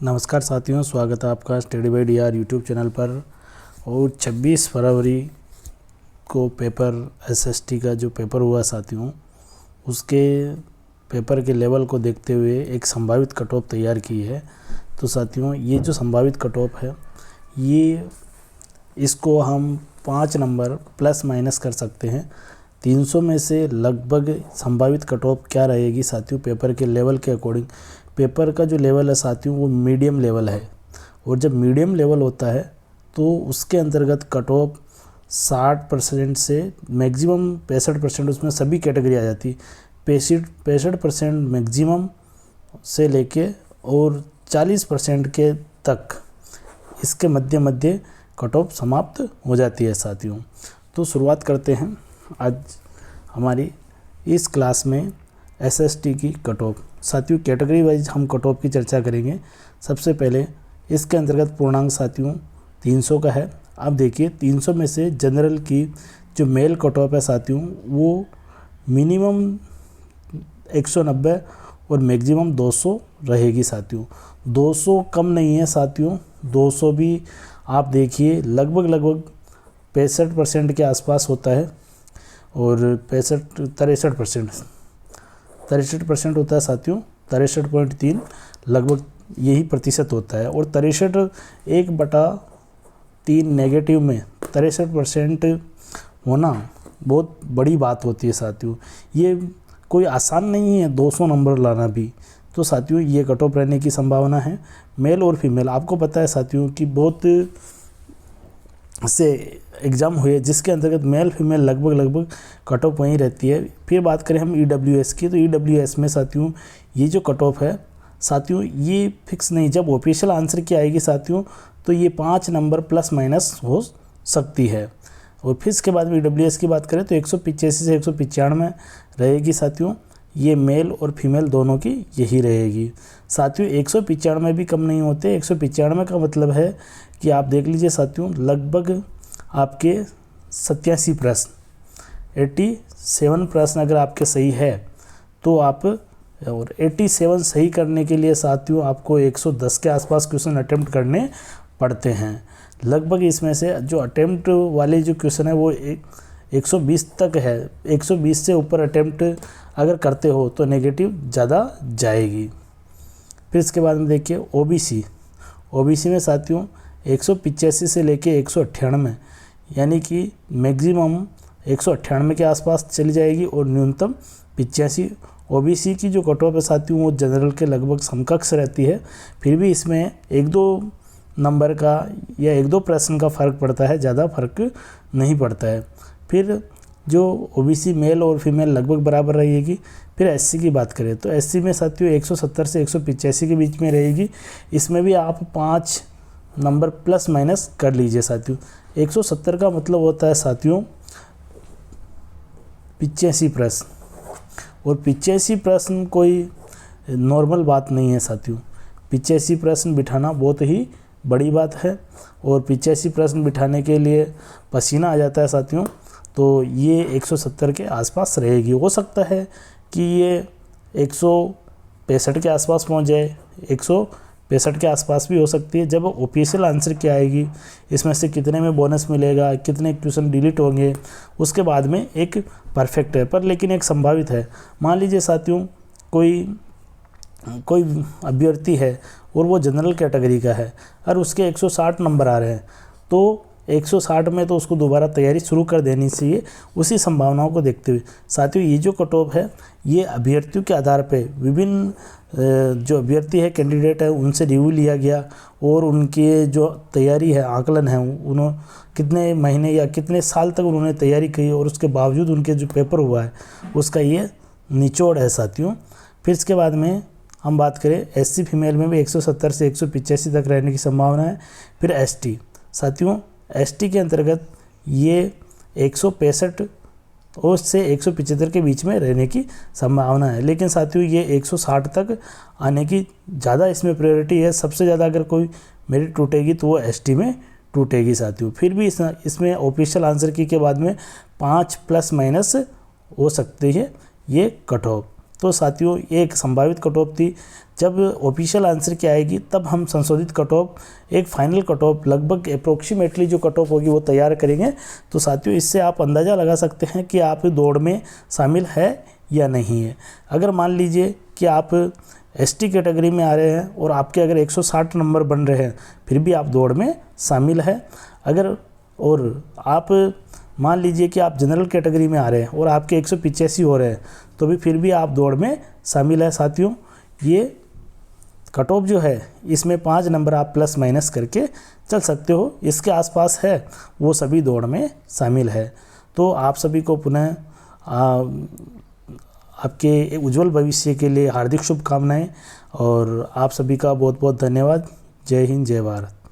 नमस्कार साथियों, स्वागत है आपका study by DR YouTube channel पर। और 26 फरवरी को पेपर एसएसटी का जो पेपर हुआ साथियों, उसके पेपर के लेवल को देखते हुए एक संभावित कट ऑफ तैयार की है। तो साथियों, ये जो संभावित कट ऑफ है, ये इसको हम 5 नंबर प्लस माइनस कर सकते हैं। 300 में से लगभग संभावित कट ऑफ क्या रहेगी साथियों, पेपर के लेवल के अकॉर्डिंग। पेपर का जो लेवल है साथियों, वो मीडियम लेवल है, और जब मीडियम लेवल होता है तो उसके अंतर्गत कट ऑफ 60% से मैक्सिमम 65% उसमें सभी कैटेगरी आ जाती। 65% मैक्सिमम से लेके और 40% के तक इसके मध्य कट ऑफ समाप्त हो जाती है साथियों। तो शुरुआत करते हैं आज हमारी इस क्लास में एसएसटी की कट ऑफ। साथियों, कैटेगरी वाइज हम कट ऑफ की चर्चा करेंगे। सबसे पहले इसके अंतर्गत पूर्णांक साथियों 300 का है। अब देखिए, 300 में से जनरल की जो मेल कट ऑफ है साथियों, वो मिनिमम 190 और मैक्सिमम 200 रहेगी साथियों। 200 कम नहीं है साथियों, 200 भी आप देखिए लगभग 65% के आसपास होता है, और 63% होता है साथियों। 63.3 लगभग यही प्रतिशत होता है। और 63/3 नेगेटिव में 63% होना बहुत बड़ी बात होती है साथियों। ये कोई आसान नहीं है 200 नंबर लाना भी। तो साथियों, ये कट ऑफ रहने की संभावना है। मेल और फीमेल, आपको पता है साथियों कि बहुत से एग्ज़ाम हुए जिसके अंतर्गत मेल फीमेल लगभग कट ऑफ वहीं रहती है। फिर बात करें हम ईडब्ल्यूएस की, तो ईडब्ल्यूएस में साथियों ये जो कट ऑफ है साथियों, ये फिक्स नहीं। जब ऑफिशियल आंसर की आएगी साथियों, तो ये 5 नंबर प्लस माइनस हो सकती है। और फिर इसके बाद में ईडब्ल्यूएस की बात करें तो 185 से 195 रहेगी साथियों। ये मेल और फीमेल दोनों की यही रहेगी साथियों। 195 भी कम नहीं होते। 195 का मतलब है कि आप देख लीजिए साथियों, लगभग आपके 87 प्रश्न, 87 प्रश्न अगर आपके सही है तो आप, और 87 सही करने के लिए साथियों आपको 110 के आसपास क्वेश्चन अटेम्प्ट करने पड़ते हैं। लगभग इसमें से जो अटेम्प्ट वाले जो क्वेश्चन है वो 120 तक है। 120 से ऊपर अटेम्प्ट अगर करते हो तो नेगेटिव ज़्यादा जाएगी। फिर इसके बाद में देखिए ओबीसी में साथियों 185 से लेके 198, यानी कि मैक्सिमम 198 के आसपास चली जाएगी और न्यूनतम 85। ओबीसी की जो कट ऑफ है साथियों, वो जनरल के लगभग समकक्ष रहती है। फिर भी इसमें 1-2 नंबर का या 1-2 प्रश्न का फ़र्क पड़ता है, ज़्यादा फर्क नहीं पड़ता है। फिर जो ओबीसी मेल और फीमेल लगभग बराबर रहेगी। फिर एससी की बात करें तो एससी में साथियों 170 से 185 के बीच में रहेगी। इसमें भी आप 5 नंबर प्लस माइनस कर लीजिए साथियों। 170 का मतलब होता है साथियों 85 प्रश्न, और 85 प्रश्न कोई नॉर्मल बात नहीं है साथियों। 85 प्रश्न बिठाना बहुत ही बड़ी बात है, और 85 प्रश्न बिठाने के लिए पसीना आ जाता है साथियों। तो ये 170 के आसपास रहेगी। हो सकता है कि ये 165 के आसपास पहुंच जाए, 165 के आसपास भी हो सकती है। जब ऑफिशियल आंसर क्या आएगी, इसमें से कितने में बोनस मिलेगा, कितने क्वेश्चन डिलीट होंगे, उसके बाद में एक परफेक्ट है। पर लेकिन एक संभावित है। मान लीजिए साथियों कोई अभ्यर्थी है और वो जनरल कैटेगरी का है और उसके 160 नंबर आ रहे हैं, तो 160 में तो उसको दोबारा तैयारी शुरू कर देनी चाहिए उसी संभावनाओं को देखते हुए। साथियों, ये जो कट ऑफ है, ये अभ्यर्थियों के आधार पे विभिन्न जो अभ्यर्थी है, कैंडिडेट है, उनसे रिव्यू लिया गया, और उनकी जो तैयारी है, आकलन है, उन्होंने कितने महीने या कितने साल तक उन्होंने तैयारी की, और उसके बावजूद उनके जो पेपर हुआ है उसका ये निचोड़ है साथियों। फिर इसके बाद में हम बात करें एससी फीमेल में भी 170 से 185 तक रहने की संभावना है। फिर एसटी साथियों, एसटी के अंतर्गत ये 165 और से 175 के बीच में रहने की संभावना है। लेकिन साथियों, ये 160 तक आने की ज़्यादा इसमें प्रायोरिटी है। सबसे ज़्यादा अगर कोई मेरिट टूटेगी तो वो एसटी में टूटेगी साथियों। फिर भी इसमें ऑफिशियल आंसर की के बाद में 5 प्लस माइनस हो सकती है ये कट ऑफ। तो साथियों ये एक संभावित कट ऑफ थी। जब ऑफिशियल आंसर की आएगी तब हम संशोधित कट ऑफ, एक फाइनल कट ऑफ लगभग अप्रोक्सीमेटली जो कट ऑफ होगी वो तैयार करेंगे। तो साथियों इससे आप अंदाज़ा लगा सकते हैं कि आप दौड़ में शामिल है या नहीं है। अगर मान लीजिए कि आप एसटी कैटेगरी में आ रहे हैं और आपके अगर 160 नंबर बन रहे हैं फिर भी आप दौड़ में शामिल है। अगर और आप मान लीजिए कि आप जनरल कैटेगरी में आ रहे हैं और आपके 185 हो रहे हैं तो भी फिर भी आप दौड़ में शामिल है। साथियों ये कट ऑफ जो है इसमें 5 नंबर आप प्लस माइनस करके चल सकते हो, इसके आसपास है वो सभी दौड़ में शामिल है। तो आप सभी को पुनः आपके उज्जवल भविष्य के लिए हार्दिक शुभकामनाएं और आप सभी का बहुत बहुत धन्यवाद। जय हिंद, जय भारत।